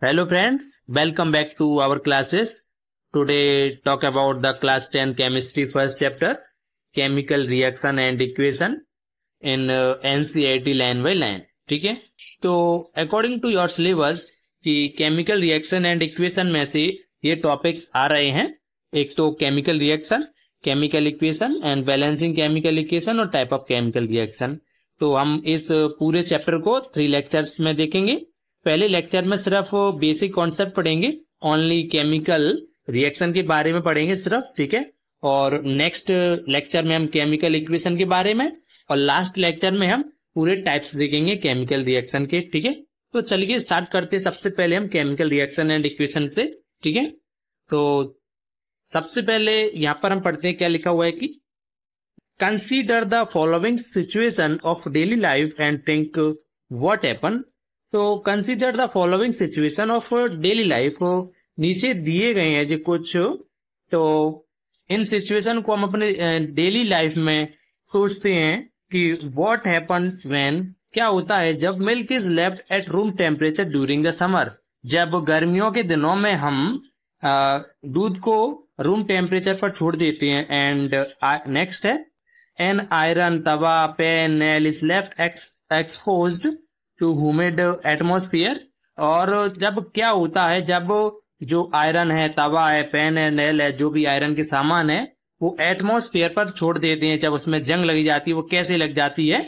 Hello friends, welcome back to our classes. Today talk about the class 10 chemistry first chapter, chemical reaction and equation in NCERT line by line. ठीक है, तो according to your syllabus कि chemical reaction and equation में से ये topics आ रहे हैं. एक तो chemical reaction, chemical equation and balancing chemical equation और type of chemical reaction. तो हम इस पूरे चैप्टर को 3 लेक्चर्स में देखेंगे. पहले लेक्चर में सिर्फ बेसिक कॉन्सेप्ट पढ़ेंगे, ओनली केमिकल रिएक्शन के बारे में पढ़ेंगे सिर्फ, ठीक है. और नेक्स्ट लेक्चर में हम केमिकल इक्वेशन के बारे में, और लास्ट लेक्चर में हम पूरे टाइप्स देखेंगे केमिकल रिएक्शन के, ठीक है. तो चलिए स्टार्ट करते हैं. सबसे पहले हम केमिकल रिएक्शन एंड इक्वेशन से, ठीक है. तो सबसे पहले यहां पर हम पढ़ते हैं, क्या लिखा हुआ है कि consider the following situation of daily life and think what happen. तो consider the following situation of daily life, नीचे दिए गए हैं जो कुछ, तो इन सिचुएशन को हम अपने डेली लाइफ में सोचते हैं कि व्हाट हैपन्स व्हेन, क्या होता है जब milk is left at room temperature during the summer. जब गर्मियों के दिनों में हम दूध को रूम टेम्परेचर पर छोड़ देते हैं. एंड नेक्स्ट है an iron tawa pan nail is left exposed to humid atmosphere. और जब क्या होता है जब जो आयरन है, तवा है, पेन है, नेल है, जो भी आयरन के सामान है वो एटमोस्फियर पर छोड़ देते हैं, जब उसमें जंग लगी जाती है, वो कैसे लग जाती है.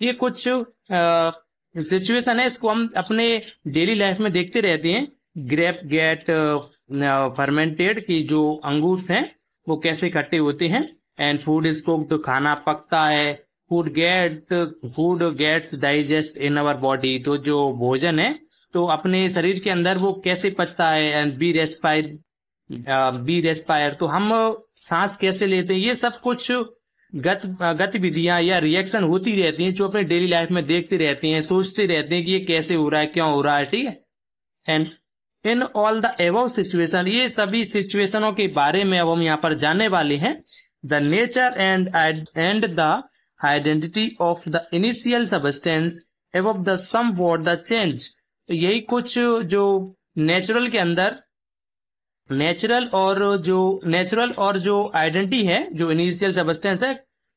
ये कुछ सिचुएशन है, इसको हम अपने डेली लाइफ में देखते रहते हैं. ग्रेप गेट फर्मेंटेड, की जो अंगूर हैं वो कैसे खट्टे होते हैं. एंड फूड इज कुक्ड, खाना पकता है. Food gets digest in our body, तो जो भोजन है तो अपने शरीर के अंदर वो कैसे पचता है. एंड बी रेस्पायर, तो हम सांस कैसे लेते हैं. ये सब कुछ गतिविधियां या रिएक्शन होती रहती हैं जो अपने डेली लाइफ में देखते रहते हैं, सोचते रहते हैं कि ये कैसे हो रहा है, क्यों हो रहा है, ठीक है. And in all the above situation, ये सभी सिचुएशनों के बारे में अब हम यहाँ पर जानने वाले हैं. The nature and the identity of the initial substance एवं द समवॉट द चेंज. तो यही कुछ जो नेचुरल के अंदर नेचुरल और जो आइडेंटिटी है, जो इनिशियल सबस्टेंस है,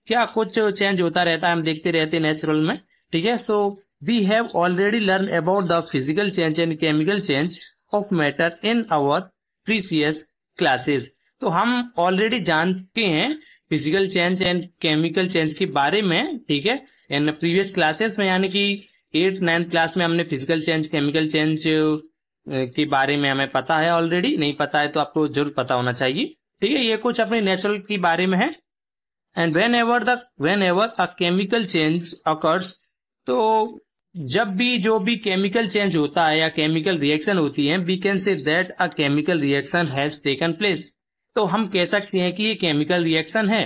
क्या कुछ चेंज होता रहता है, हम देखते रहते हैं नेचुरल में, ठीक है. So we have already learn about the physical change and chemical change of matter in our previous classes. तो हम ऑलरेडी जानते हैं physical change and chemical change के बारे में, ठीक है, इन प्रीवियस क्लासेस में, यानी कि 8th 9th क्लास में हमने फिजिकल चेंज केमिकल चेंज के बारे में हमें पता है ऑलरेडी. नहीं पता है तो आपको जरूर पता होना चाहिए, ठीक है. ये कुछ अपने नेचुरल के बारे में है. And when ever a chemical change occurs, तो जब भी जो भी केमिकल चेंज होता है या केमिकल रिएक्शन होती है, we can say that a chemical reaction has taken place. तो हम कह सकते हैं कि ये केमिकल रिएक्शन है.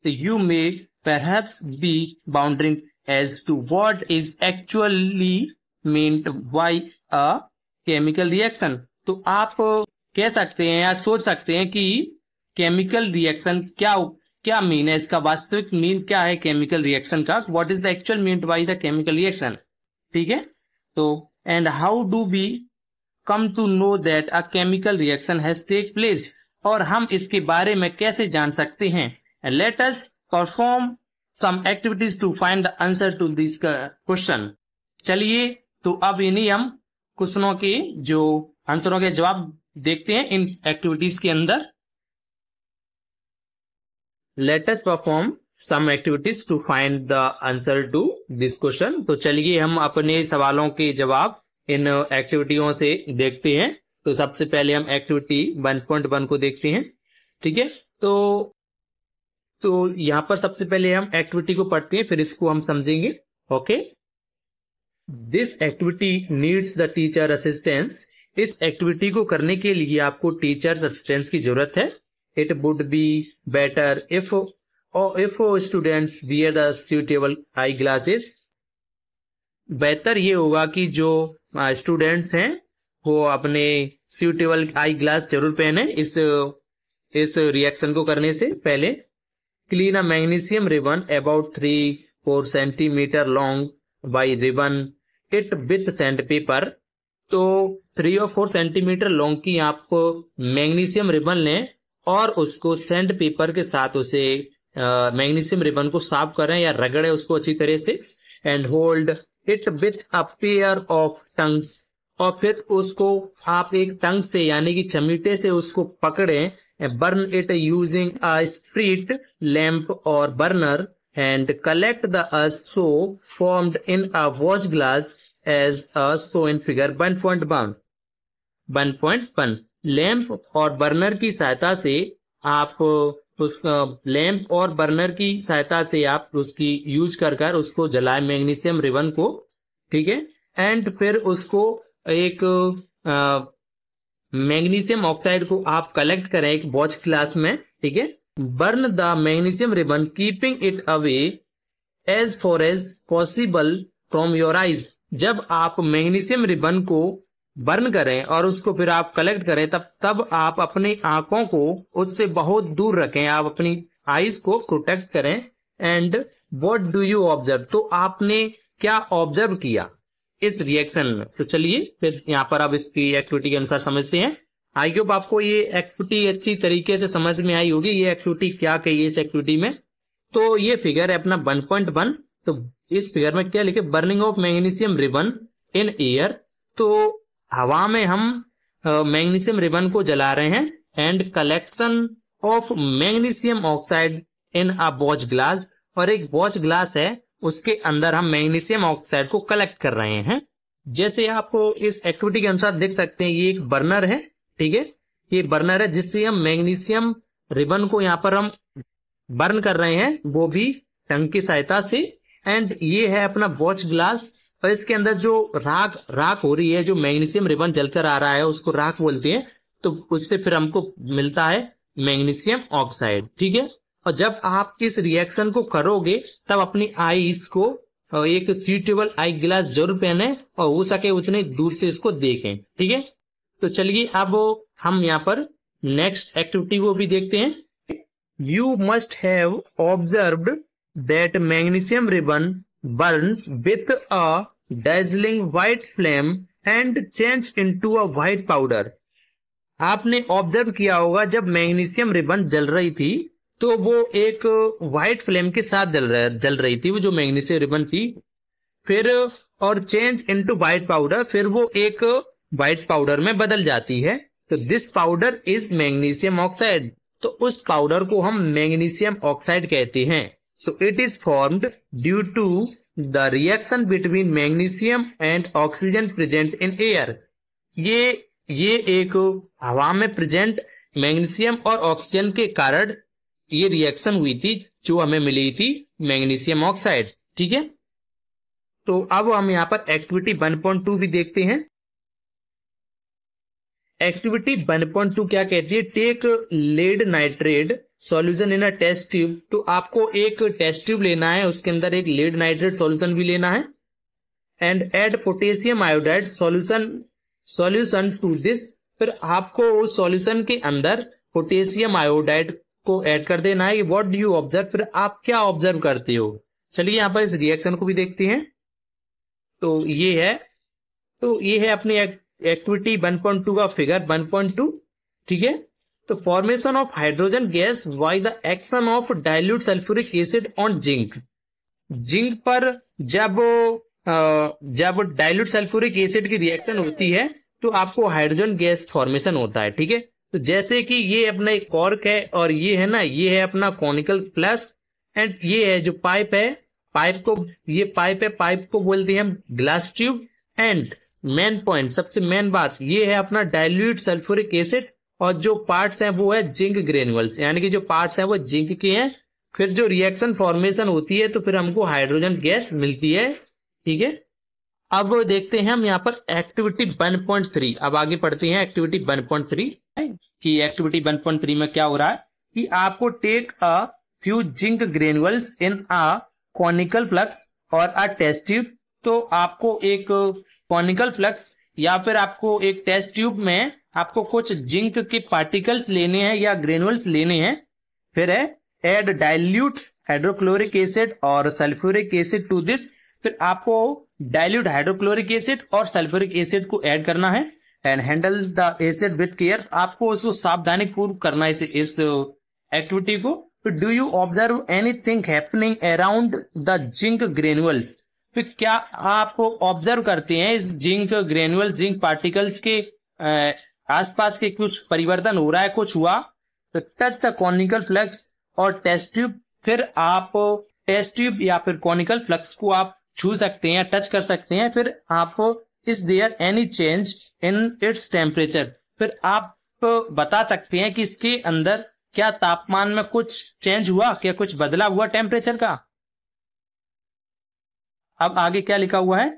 तो you may perhaps be wondering as to what is actually meant by a chemical reaction. तो आप कह सकते हैं या सोच सकते हैं कि केमिकल रिएक्शन क्या मीन है, इसका वास्तविक मीन क्या है केमिकल रिएक्शन का. What is the actual meant by the chemical reaction, ठीक है. तो and how do we come to know that a chemical reaction has take place, और हम इसके बारे में कैसे जान सकते हैं. Let us perform some activities to find the answer to this question. चलिए तो अब इन्हीं हम क्वेश्चनों के जो आंसरों के जवाब देखते हैं इन एक्टिविटीज के अंदर. Let us perform some activities to find the answer to this question. तो चलिए हम अपने सवालों के जवाब इन एक्टिविटियों से देखते हैं. तो सबसे पहले हम एक्टिविटी 1.1 को देखते हैं, ठीक है. तो यहां पर सबसे पहले हम एक्टिविटी को पढ़ते हैं, फिर इसको हम समझेंगे, okay. This activity needs the teacher assistance. इस एक्टिविटी को करने के लिए आपको टीचर्स असिस्टेंस की जरूरत है. It would be better if students wear the suitable eye glasses. बेहतर ये होगा कि जो स्टूडेंट्स हैं वो अपने सूटेबल आई ग्लास जरूर पहने इस रिएक्शन को करने से पहले. Clean a magnesium ribbon about 3-4 centimetre long by ribbon it with sand paper. तो 3 और 4 सेंटीमीटर लॉन्ग की आप मैग्नीशियम रिबन लें और उसको सैंड पेपर के साथ उसे मैग्नीशियम रिबन को साफ करें या रगड़े उसको अच्छी तरह से, and hold it with a pair of tongues, और फिर उसको आप एक टंग से यानी कि चमीटे से उसको पकड़ें, burn it using a spirit lamp और burner, and collect the ash so formed in a watch glass as shown in figure 1.1. 1.1 lamp और बर्नर की सहायता से आप उस लैंप और बर्नर की सहायता से आप उसकी यूज कर उसको जलाए मैग्नीशियम रिबन को, ठीक है। एंड फिर उसको एक मैग्नीशियम ऑक्साइड को आप कलेक्ट करें एक वॉच ग्लास में, ठीक है। Burn the magnesium ribbon, keeping it away as far as possible from your eyes. जब आप मैग्नीशियम रिबन को बर्न करें और उसको फिर आप कलेक्ट करें तब आप अपनी आंखों को उससे बहुत दूर रखें, आप अपनी आईज को प्रोटेक्ट करें। And what do you observe, तो आपने क्या ऑब्जर्व किया इस रिएक्शन में। तो चलिए फिर यहाँ पर अब इसकी एक्टिविटी के अनुसार समझते हैं। आई होप आपको ये एक्टिविटी अच्छी तरीके से समझ में आई होगी। ये एक्टिविटी क्या कही है इस एक्टिविटी में, तो ये फिगर है अपना 1.1। तो इस फिगर में क्या लिखे, burning of magnesium ribbon in air, तो हवा में हम मैग्नीशियम रिबन को जला रहे हैं। And collection of magnesium oxide in a watch glass, और एक वॉच ग्लास है उसके अंदर हम मैग्नीशियम ऑक्साइड को कलेक्ट कर रहे हैं। जैसे आप इस एक्टिविटी के अनुसार देख सकते हैं, ये एक बर्नर है, ठीक है। ये बर्नर है जिससे हम मैग्नीशियम रिबन को यहाँ पर हम बर्न कर रहे हैं, वो भी टंग की सहायता से। एंड ये है अपना वॉच ग्लास, और इसके अंदर जो राख हो रही है, जो मैग्नीशियम रिबन जलकर आ रहा है उसको राख बोलते हैं, तो उससे फिर हमको मिलता है मैग्नीशियम ऑक्साइड, ठीक है। और जब आप इस रिएक्शन को करोगे तब अपनी आईज को एक सूटेबल आई ग्लास जरूर पहने और हो सके उतने दूर से इसको देखें, ठीक है। तो चलिए अब हम यहाँ पर नेक्स्ट एक्टिविटी को भी देखते हैं। You must have observed that magnesium ribbon Burns with a dazzling white flame and change into a white powder. आपने ऑब्जर्व किया होगा जब मैग्नीशियम रिबन जल रही थी तो वो एक व्हाइट फ्लेम के साथ जल रही थी, वो जो मैग्नीशियम रिबन थी, फिर और चेंज इनटू व्हाइट पाउडर, फिर वो एक व्हाइट पाउडर में बदल जाती है। तो this powder is magnesium oxide, तो उस पाउडर को हम मैग्नीशियम ऑक्साइड कहते हैं। So it is formed due to the reaction between magnesium and oxygen present in air. ये एक हवा में प्रेजेंट मैग्नीशियम और ऑक्सीजन के कारण ये रिएक्शन हुई थी जो हमें मिली थी मैग्नीशियम ऑक्साइड, ठीक है। तो अब हम यहाँ पर एक्टिविटी 1.2 भी देखते हैं। एक्टिविटी 1.2 क्या कहती है, take lead nitrate solution in a test tube. तो आपको एक टेस्ट ट्यूब लेना है, उसके अंदर एक लेड नाइट्रेट सॉल्यूशन भी लेना है, and add potassium iodide solution to this. फिर आपको उस सॉल्यूशन के अंदर पोटेशियम आयोडाइड को ऐड कर देना है। व्हाट डू यू ऑब्जर्व, फिर आप क्या ऑब्जर्व करते हो। चलिए यहाँ पर इस रिएक्शन को भी देखते हैं। तो ये है अपनी एक्टिविटी 1.2 का फिगर 1.2, ठीक है। तो formation of hydrogen gas by the action of dilute sulphuric acid on zinc. Zinc पर जब डाइल्यूट सल्फ्यूरिक एसिड की रिएक्शन होती है तो आपको हाइड्रोजन गैस फॉर्मेशन होता है, ठीक है। तो जैसे कि ये अपना एक कॉर्क है और ये है ना, ये है अपना कॉनिकल प्लस, एंड ये है जो पाइप है, पाइप को बोलते हैं हम glass tube. And main point, सबसे मेन बात, ये है अपना डाइल्यूट सल्फ्यूरिक एसिड, और जो पार्ट्स हैं वो है जिंक ग्रेन्युल्स, यानी कि जो पार्ट्स हैं वो जिंक के हैं। फिर जो रिएक्शन फॉर्मेशन होती है तो फिर हमको हाइड्रोजन गैस मिलती है, ठीक है। अब देखते हैं हम यहाँ पर एक्टिविटी 1.3। अब आगे पढ़ते हैं एक्टिविटी 1.3 कि एक्टिविटी 1.3 में क्या हो रहा है कि आपको take a few zinc granules in a conical flask और अ टेस्ट ट्यूब। तो आपको एक कॉनिकल फ्लक्स या फिर आपको एक टेस्ट ट्यूब में आपको कुछ जिंक के पार्टिकल्स लेने हैं या ग्रेन्युल्स लेने हैं। फिर है ऐड डाइल्यूट हाइड्रोक्लोरिक एसिड और सल्फ्यूरिक एसिड टू दिस। फिर आपको डाइल्यूट हाइड्रोक्लोरिक एसिड और सल्फ्यूरिक एसिड को ऐड करना है and handle the acid with care. आपको उसको सावधानी पूर्वक करना है इस एक्टिविटी को। Do you observe anything happening around the zinc granules? फिर क्या आप ऑब्जर्व करते हैं इस जिंक ग्रेन्युअल जिंक पार्टिकल्स के आसपास के कुछ परिवर्तन हो रहा है, कुछ हुआ? तो टच द कॉनिकल फ्लक्स और टेस्ट ट्यूब। फिर आप टेस्ट ट्यूब या फिर कॉनिकल फ्लक्स को आप छू सकते हैं, टच कर सकते हैं। फिर आप is there any change in its temperature? फिर आप बता सकते हैं कि इसके अंदर क्या तापमान में कुछ चेंज हुआ, क्या कुछ बदला हुआ टेम्परेचर का? अब आगे क्या लिखा हुआ है?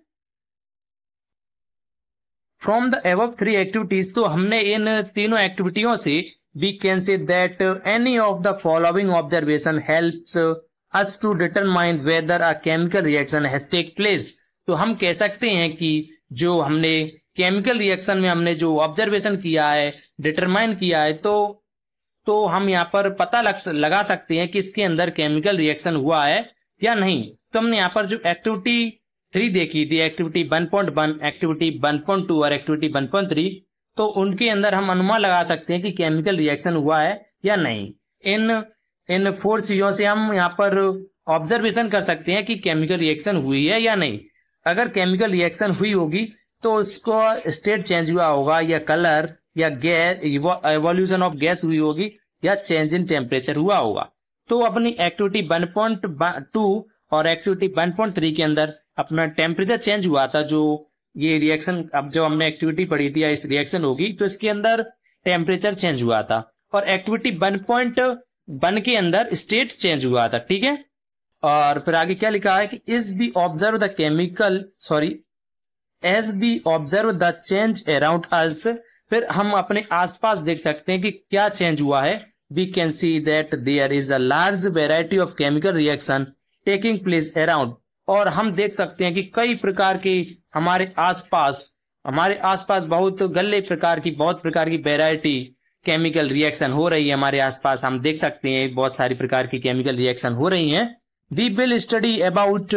फ्रॉम द एबव 3 एक्टिविटीज, तो हमने इन तीनों एक्टिविटियों से we can say that any of the following observation helps us to determine whether a chemical reaction has take place. तो हम कह सकते हैं कि जो हमने केमिकल रिएक्शन में हमने जो ऑब्जर्वेशन किया है, डिटरमाइन किया है, तो हम यहाँ पर पता लगा सकते हैं कि इसके अंदर केमिकल रिएक्शन हुआ है या नहीं। तो हमने यहाँ पर जो एक्टिविटी 3 देखी थी, एक्टिविटी 1.1, एक्टिविटी 1.2 और एक्टिविटी 1.3, तो उनके अंदर हम अनुमान लगा सकते हैं कि केमिकल रिएक्शन हुआ है या नहीं। इन 4 चीजों से हम यहाँ पर ऑब्जर्वेशन कर सकते हैं कि केमिकल रिएक्शन हुई है या नहीं। अगर केमिकल रिएक्शन हुई होगी तो उसको स्टेट चेंज हुआ होगा, या कलर या गैस एवोल्यूशन ऑफ गैस हुई होगी, या चेंज इन टेम्परेचर हुआ होगा। तो अपनी एक्टिविटी 1.2 और एक्टिविटी 1.3 के अंदर अपना टेम्परेचर चेंज हुआ था। जो ये रिएक्शन, अब जो हमने एक्टिविटी पढ़ी थी या इस रिएक्शन होगी, तो इसके अंदर टेम्परेचर चेंज हुआ था। और एक्टिविटी 1.1 के अंदर स्टेट चेंज हुआ था, ठीक है। और फिर आगे क्या लिखा है कि as we observe the change around us. फिर हम अपने आसपास देख सकते हैं कि क्या चेंज हुआ है। We can see that there is a large variety of chemical reaction taking place around. और हम देख सकते हैं कि कई प्रकार के हमारे आसपास बहुत प्रकार की वेराइटी केमिकल रिएक्शन हो रही है। हमारे आसपास हम देख सकते हैं बहुत सारी प्रकार की केमिकल रिएक्शन हो रही हैं। We will study about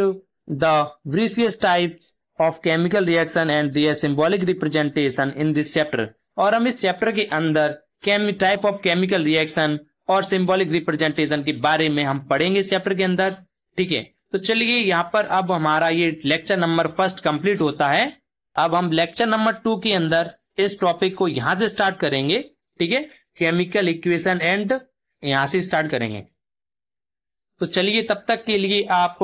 the various types of chemical reaction and their symbolic representation in this chapter. और हम इस चैप्टर के अंदर टाइप ऑफ केमिकल रिएक्शन और सिंबॉलिक रिप्रेजेंटेशन के बारे में हम पढ़ेंगे इस चैप्टर के अंदर, ठीक है। तो चलिए यहाँ पर अब हमारा ये लेक्चर नंबर 1 कंप्लीट होता है। अब हम लेक्चर नंबर 2 के अंदर इस टॉपिक को यहां से स्टार्ट करेंगे, ठीक है। केमिकल इक्वेशन एंड यहां से स्टार्ट करेंगे। तो चलिए तब तक के लिए आप